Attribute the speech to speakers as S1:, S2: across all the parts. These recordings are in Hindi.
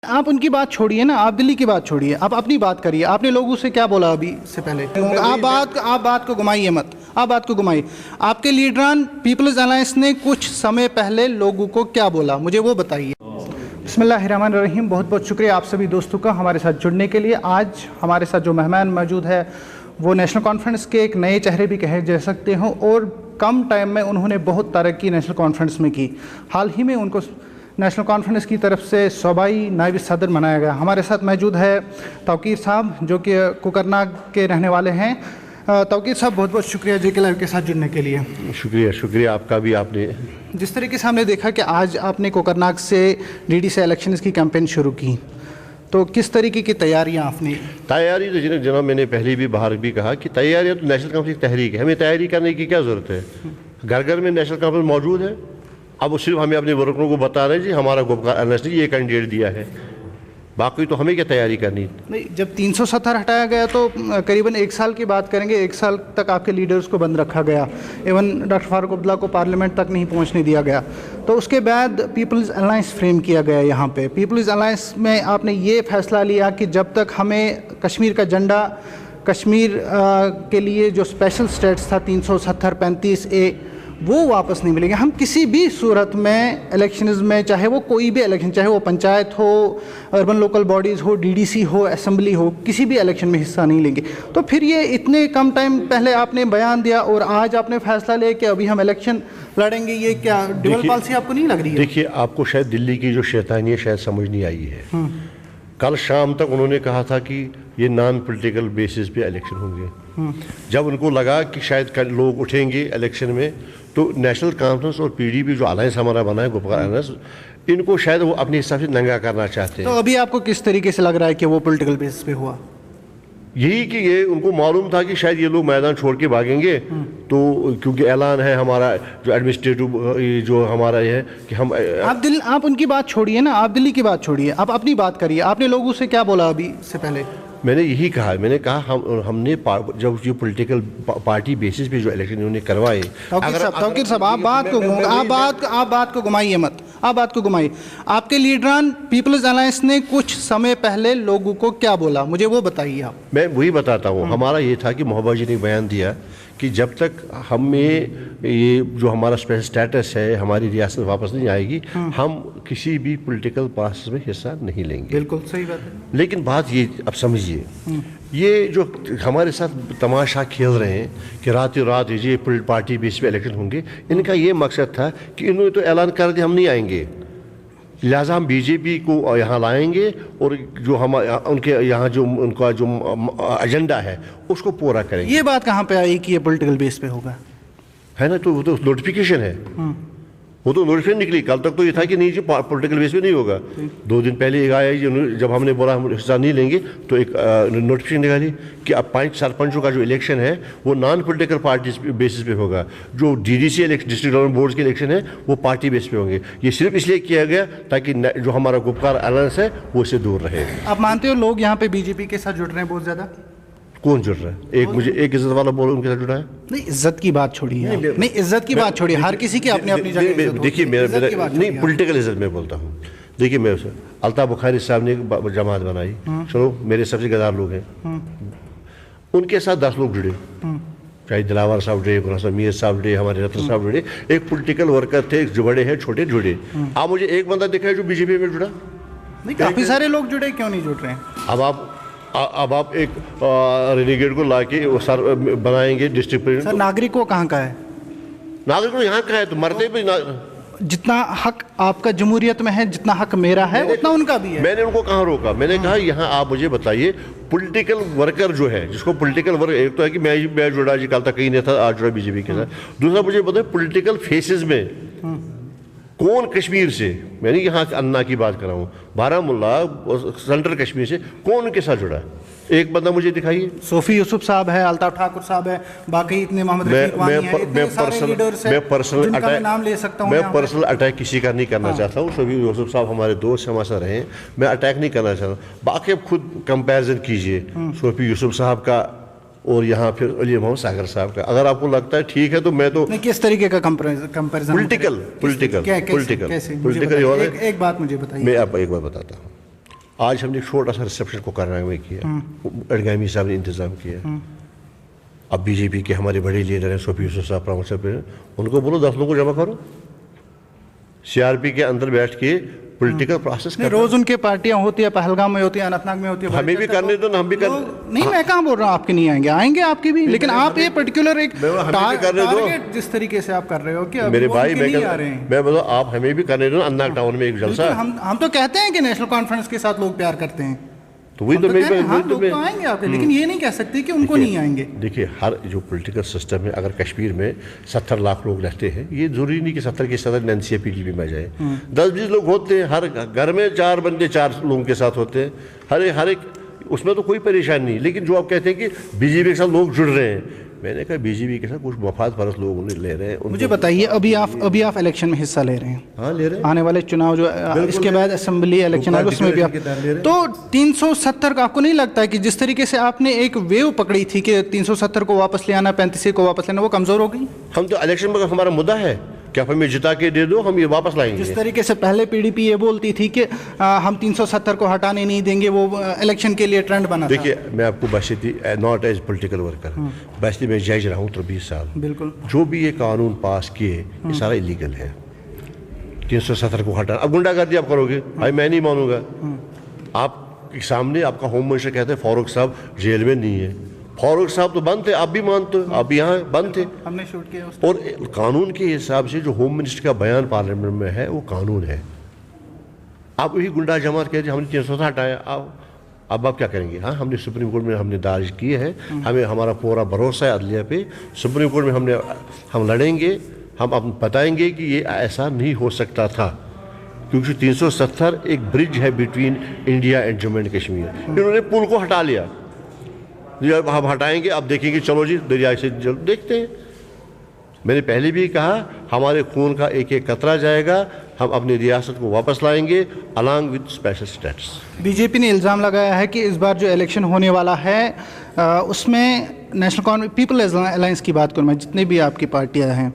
S1: आप उनकी बात छोड़िए ना, आप दिल्ली की बात छोड़िए, आप अपनी बात करिए। आपने लोगों से क्या बोला अभी से पहले? आप बात को घुमाइए मत, आप बात को घुमाइए। आपके लीडरान पीपल्स अलायंस ने कुछ समय पहले लोगों को क्या बोला, मुझे वो बताइए। बिस्मिल्लाहिर्रहमानिर्रहीम। बहुत बहुत शुक्रिया आप सभी दोस्तों का हमारे साथ जुड़ने के लिए। आज हमारे साथ जो मेहमान मौजूद है वो नेशनल कॉन्फ्रेंस के एक नए चेहरे भी कहे जा सकते हो, और कम टाइम में उन्होंने बहुत तरक्की नेशनल कॉन्फ्रेंस में की। हाल ही में उनको नेशनल कॉन्फ्रेंस की तरफ से सूबाई नायब सदर बनाया गया। हमारे साथ मौजूद है तौकीर साहब, जो कि कोकरनाग के रहने वाले हैं। तौकीर साहब, बहुत बहुत शुक्रिया JK लाइव के साथ जुड़ने के लिए।
S2: शुक्रिया आपका भी। आपने
S1: जिस तरीके से हमने देखा कि आज आपने कोकरनाग से DDC इलेक्शन की कैंपेन शुरू की, तो किस तरीके की तैयारियां आपने?
S2: तैयारी तो जनाब मैंने पहले भी बाहर भी कहा कि तैयारियां तो नेशनल कॉन्फ्रेंस की तहरीक है, हमें तैयारी करने की क्या ज़रूरत है। घर घर में नेशनल कॉन्फ्रेंस मौजूद है। अब वो सिर्फ हमें अपने वर्करों को बता रहे हैं जी हमारा गुपकार अलायंस ने ये कैंडिडेट दिया है, बाकी तो हमें क्या तैयारी करनी।
S1: नहीं, जब 370 हटाया गया तो करीबन 1 साल की बात करेंगे, 1 साल तक आपके लीडर्स को बंद रखा गया। इवन डॉक्टर फारूक अब्दुल्ला को पार्लियामेंट तक नहीं पहुंचने दिया गया। तो उसके बाद पीपल्स अलायंस फ्रेम किया गया। यहाँ पे पीपल्स अलायंस में आपने ये फैसला लिया कि जब तक हमें कश्मीर का झंडा, कश्मीर के लिए जो स्पेशल स्टेट्स था 370 35A, वो वापस नहीं मिलेंगे। हम किसी भी सूरत में इलेक्शंस में, चाहे वो कोई भी इलेक्शन, चाहे वो पंचायत हो, अर्बन लोकल बॉडीज़ हो, DDC हो, असेंबली हो, किसी भी इलेक्शन में हिस्सा नहीं लेंगे। तो फिर ये इतने कम टाइम पहले आपने बयान दिया और आज आपने फैसला लिया कि अभी हम इलेक्शन लड़ेंगे, ये क्या डबल पॉलिसी आपको नहीं लग रही है?
S2: देखिए, आपको शायद दिल्ली की जो शैतानी है शायद समझ नहीं आई है। कल शाम तक उन्होंने कहा था कि ये नॉन पॉलिटिकल बेसिस पे इलेक्शन होंगे। जब उनको लगा कि शायद लोग उठेंगे इलेक्शन में, तो नेशनल कॉन्फ्रेंस और PDP जो अलायंस हमारा बना है गुपकार अलायंस, इनको शायद वो अपने हिसाब से नंगा करना चाहते हैं।
S1: तो अभी आपको किस तरीके से लग रहा है कि वो पॉलिटिकल बेसिस पे हुआ?
S2: यही कि ये उनको मालूम था कि शायद ये लोग मैदान छोड़ के भागेंगे, तो क्योंकि ऐलान है हमारा जो एडमिनिस्ट्रेटिव जो हमारा ये है कि हम
S1: आप उनकी बात छोड़िए ना, आप दिल्ली की बात छोड़िए, आप अपनी बात करिए। आपने लोगों से क्या बोला अभी से पहले?
S2: मैंने यही कहा, मैंने कहा हमने जब जो पॉलिटिकल पार्टी बेसिस पे जो इलेक्शन उन्होंने करवाए।
S1: तौकीर साहब, आप बात को घुमाइए मत, आप बात को घुमाइए। आपके लीडरान पीपल्स अलायंस ने कुछ समय पहले लोगों को क्या बोला, मुझे वो बताइए आप।
S2: मैं वही बताता हूँ। हमारा ये था कि मोहब्बत जी ने बयान दिया कि जब तक हमें ये जो हमारा स्पेशल स्टेटस है, हमारी रियासत वापस नहीं आएगी, हम किसी भी पॉलिटिकल प्रोसेस में हिस्सा नहीं लेंगे।
S1: बिल्कुल सही बात है।
S2: लेकिन बात ये, अब समझिए, ये जो हमारे साथ तमाशा खेल रहे हैं कि रातों रात ये पार्टी बेस पे इलेक्शन होंगे, इनका ये मकसद था कि इन्होंने तो ऐलान कर दिया हम नहीं आएंगे, लिहाजा हम BJP को यहाँ लाएंगे और जो हम उनके यहाँ जो उनका जो एजेंडा है उसको पूरा करेंगे।
S1: ये बात कहाँ पे आई कि ये पॉलिटिकल बेस पे होगा?
S2: है ना, तो वो तो नोटिफिकेशन है, वो तो नोटिफिकेशन निकली। कल तक तो ये था कि नहीं जी पॉलिटिकल बेस पे नहीं होगा। 2 दिन पहले एक आया, जब हमने बोला हम हिस्सा नहीं लेंगे, तो एक नोटिफिकेशन निकाली कि अब 5 सरपंचों का जो इलेक्शन है वो नॉन पॉलिटिकल पार्टी बेसिस पे होगा। जो DDC डिस्ट्रिक्ट डेवलपमेंट बोर्ड के इलेक्शन है वो पार्टी बेस पे होंगे। ये सिर्फ इसलिए किया गया ताकि जो हमारा गुपकार अलायंस है वो इससे दूर रहे।
S1: आप मानते हो लोग यहाँ पे BJP के साथ जुड़ रहे हैं बहुत ज़्यादा?
S2: कौन जुड़ रहा है? एक मुझे एक इज्जत वाला बोल उनके साथ जुड़ा है।
S1: नहीं, इज्जत की बात छोड़िए, नहीं इज्जत की बात छोड़िए, हर किसी की अपनी अपनी जगह।
S2: देखिए मेरा नहीं, पॉलिटिकल इज्जत में बोलता हूँ। देखिए मैं अल्ताफ बुखारी साहब ने एक जमात बनाई, चलो मेरे सबसे गद्दार लोग हैं, उनके साथ 10 लोग जुड़े, चाहे दिलावर साहब जुड़े, गुलाम मीर साहब जुड़े, हमारे रतन साहब जुड़े, एक पॉलिटिकल वर्कर थे, जो बड़े हैं छोटे जुड़े। आप मुझे एक बंदा देखा है जो BJP में जुड़ा?
S1: नहीं, काफी सारे लोग जुड़े, क्यों नहीं जुड़ रहे हैं?
S2: अब आप एक रेनिगेट को लाके सर बनाएंगे डिस्ट्रिक्ट प्रेसिडेंट।
S1: सर, नागरिक को कहाँ का है?
S2: नागरिक को यहाँ का है, तो मरते भी
S1: जितना हक आपका जमहूरियत में है, जितना हक मेरा है, उतना उनका भी है।
S2: मैंने उनको कहाँ रोका? मैंने कहा यहाँ आप मुझे बताइए, पॉलिटिकल वर्कर जो है, जिसको पॉलिटिकल वर्कर, एक तो है कि मैं जुड़ा जी, कल तक कहीं नहीं था, आज जुड़ा BJP के साथ। दूसरा मुझे बताइए पॉलिटिकल फेसेस में कौन कश्मीर से, मैंने यहाँ अन्ना की बात कर रहा हूँ, बारामूला सेंट्रल कश्मीर से कौन उनके साथ जुड़ा है? एक बंदा मुझे दिखाइए।
S1: सोफी यूसुफ साहब है, अल्ताफ ठाकुर साहब है, बाकी इतने मोहम्मद रफीक वानी है, इतने सारे लीडर्स हैं जिनका मैं नाम ले सकता हूँ।
S2: मैं पर्सनल अटैक किसी का नहीं करना चाहता हूँ। सोफी यूसुफ साहब हमारे दोस्त हमारे साथ रहे, मैं अटैक नहीं करना चाहता। बाकी आप खुद कंपैरिजन कीजिए सोफी यूसुफ साहब का और यहाँ फिर अली मोहम्मद सागर साहब का। अगर आपको लगता है ठीक है तो मैं तो
S1: किस तरीके का कंपैरिजन?
S2: पॉलिटिकल
S1: एक बात मुझे बताइए।
S2: मैं आपको एक बात बताता हूँ। आज हमने एक छोटा सा रिसेप्शन को करनाल में किया, अडगामी साहब ने इंतज़ाम किया। अब बीजेपी के हमारे बड़े लीडर हैं सोफी यूसुफ साहब, प्रमुख साहब, उनको बोलो 10 लोगों को जमा करो, सीआरपी के अंदर बैठ के पॉलिटिकल प्रोसेस कर।
S1: रोज उनके पार्टियां होती है, पहलगाम में होती है, अनंतनाग में होती है,
S2: हमें भी करने दो ना, हम भी कर।
S1: नहीं, मैं कहाँ बोल रहा हूँ आपके नहीं आएंगे, आएंगे आपके भी, लेकिन आप ये पर्टिकुलर एक टारगेट जिस तरीके से आप कर रहे हो कि
S2: मेरे भाई मैं बोला आप हमें भी करने दो। अनंतनाग टाउन में एक जलसा,
S1: हम तो कहते हैं कि नेशनल कॉन्फ्रेंस के साथ लोग प्यार करते हैं,
S2: तो वही तो
S1: लोग आएंगे आपके, लेकिन ये नहीं कह सकते कि उनको नहीं आएंगे।
S2: देखिए, हर जो पॉलिटिकल सिस्टम है, अगर कश्मीर में 70 लाख लोग रहते हैं, ये जरूरी नहीं कि 70 के 70 एनसीए पीडीपी में जाए। 10-20 लोग होते हैं, हर घर में 4 बंदे 4 लोगों के साथ होते हैं, हर एक, उसमें तो कोई परेशानी नहीं। लेकिन जो आप कहते हैं कि बीजेपी के साथ लोग जुड़ रहे हैं, मैंने कहा बीजेपी के साथ कुछ मफाद परस्त लोग उन्हें ले रहे हैं।
S1: मुझे बताइए, अभी आप इलेक्शन में हिस्सा ले रहे हैं?
S2: हाँ, ले रहे हैं।
S1: आने वाले चुनाव जो इसके बाद असेंबली इलेक्शन है, उसमें भी आप, तो 370 का आपको नहीं लगता है कि जिस तरीके से आपने एक वेव पकड़ी थी कि 370 को वापस ले आना, 35 को वापस लेना, वो कमजोर हो गई?
S2: हम तो इलेक्शन में हमारा मुद्दा है कि आप हमें जिता के दे दो, हम ये वापस लाएंगे।
S1: जिस तरीके से पहले पीडीपी ये बोलती थी कि हम 370 को हटाने नहीं देंगे, वो इलेक्शन के लिए ट्रेंड बना।
S2: देखिए, मैं आपको बशती नॉट एज पॉलिटिकल वर्कर, बशती मैं जज रहा हूँ 23 साल।
S1: बिल्कुल,
S2: जो भी ये कानून पास किए ये सारा इलीगल है। 370 को हटाना, अब गुंडागर्दी आप करोगे, भाई मैं नहीं मानूंगा। आप सामने आपका होम मिनिस्टर कहते हैं फारूक साहब जेल में नहीं है, फारूक साहब तो बंद थे, आप भी मानते हो, आप यहाँ बंद थे,
S1: हमने शूट किया।
S2: और कानून के हिसाब से जो होम मिनिस्टर का बयान पार्लियामेंट में है वो कानून है। आप वही गुंडा जमात कहते हमने 370 हटाया, अब आप क्या करेंगे? हाँ, हमने सुप्रीम कोर्ट में हमने दर्ज किए हैं, हमें हमारा पूरा भरोसा है अदलिया पे। सुप्रीम कोर्ट में हम लड़ेंगे, हम अब बताएंगे कि ये ऐसा नहीं हो सकता था, क्योंकि 370 एक ब्रिज है between India and Jammu and Kashmir. इन्होंने पुल को हटा लिया, जब हम हटाएंगे अब देखेंगे, चलो जी दरिया से देखते हैं। मैंने पहले भी कहा हमारे खून का एक एक कतरा जाएगा, हम अपनी रियासत को वापस लाएंगे along with special status.
S1: BJP ने इल्ज़ाम लगाया है कि इस बार जो इलेक्शन होने वाला है उसमें नेशनल पीपल्स अलायंस की बात करूँ मैं, जितनी भी आपकी पार्टियां हैं,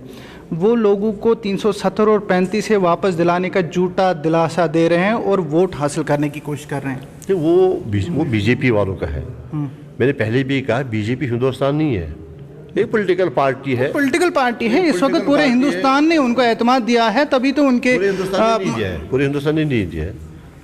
S1: वो लोगों को 370 और 35 से वापस दिलाने का झूठा दिलासा दे रहे हैं और वोट हासिल करने की कोशिश कर रहे हैं।
S2: वो बीजेपी वालों का है। मैंने पहले भी कहा बीजेपी हिंदुस्तान नहीं है, एक पॉलिटिकल पार्टी है।
S1: पॉलिटिकल पार्टी है, इस वक्त पूरे हिंदुस्तान ने उनको एतमाद दिया है, तभी तो उनके
S2: पूरे हिंदुस्तान ने नहीं दिया है।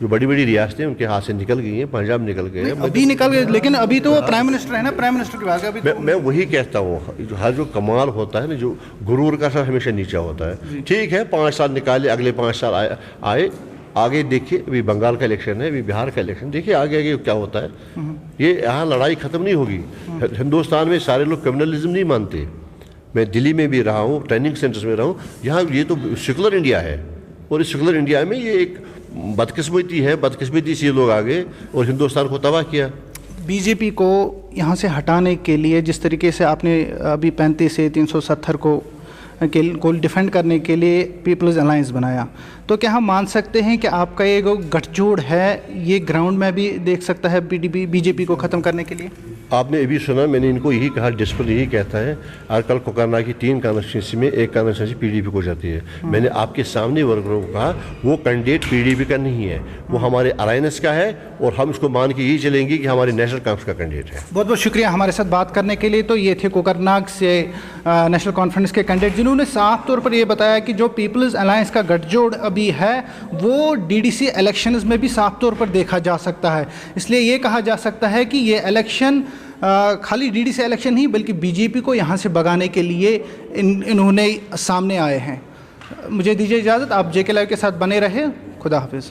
S2: जो बड़ी बड़ी रियासतें उनके हाथ से निकल गई हैं, पंजाब निकल गए हैं,
S1: अभी निकल गए, लेकिन अभी तो वो प्राइम मिनिस्टर है ना, प्राइम मिनिस्टर की बात है अभी।
S2: मैं वही कहता हूँ, जो हर जो कमाल होता है ना, जो गुरूर का सर हमेशा नीचा होता है। ठीक है, 5 साल निकाले, अगले 5 साल आए, आगे देखिए, अभी बंगाल का इलेक्शन है, अभी बिहार का इलेक्शन, देखिए आगे आगे क्या होता है। ये यहाँ लड़ाई ख़त्म नहीं होगी। हिंदुस्तान में सारे लोग कम्युनलिज्म नहीं मानते। मैं दिल्ली में भी रहा हूँ, ट्रेनिंग सेंटर्स में रहा हूँ, यहाँ ये तो सेकुलर इंडिया है, और इस सेकुलर इंडिया में ये एक बदकिस्मती से लोग आ गए और हिंदुस्तान को तबाह किया।
S1: बीजेपी को यहाँ से हटाने के लिए जिस तरीके से आपने अभी 35 से 370 को डिफेंड करने के लिए पीपल्स अलायंस बनाया, तो क्या हम मान सकते हैं कि आपका ये जो गठजोड़ है ये ग्राउंड में भी देख सकता है बीजेपी को ख़त्म करने के लिए?
S2: आपने अभी सुना, मैंने इनको यही कहा, डिस्प्ले यही कहता है, आजकल कोकरना की 3 कॉन्स्टिट्यूंसी में 1 कॉन्स्टिट्यूंसी पीडीपी को जाती है। मैंने आपके सामने वर्करों को कहा वो कैंडिडेट पीडीपी का नहीं है, वो हमारे अलायंस का है, और हम इसको मान के यही चलेंगे कि हमारे नेशनल कॉन्फ्रेंस का कैंडिडेट है।
S1: बहुत बहुत शुक्रिया हमारे साथ बात करने के लिए। तो ये थे कोकरनाग से नेशनल कॉन्फ्रेंस के कैंडिडेट, जिन्होंने साफ तौर पर ये बताया कि जो पीपल्स अलायंस का गठजोड़ अभी है वो डीडीसी इलेक्शंस में भी साफ तौर पर देखा जा सकता है। इसलिए ये कहा जा सकता है कि ये इलेक्शन खाली डीडीसी इलेक्शन नहीं बल्कि बीजेपी को यहाँ से भगाने के लिए इन्होंने सामने आए हैं। मुझे दीजिए इजाज़त, आप जेके लाइव के साथ बने रहे। खुदा हाफिज़।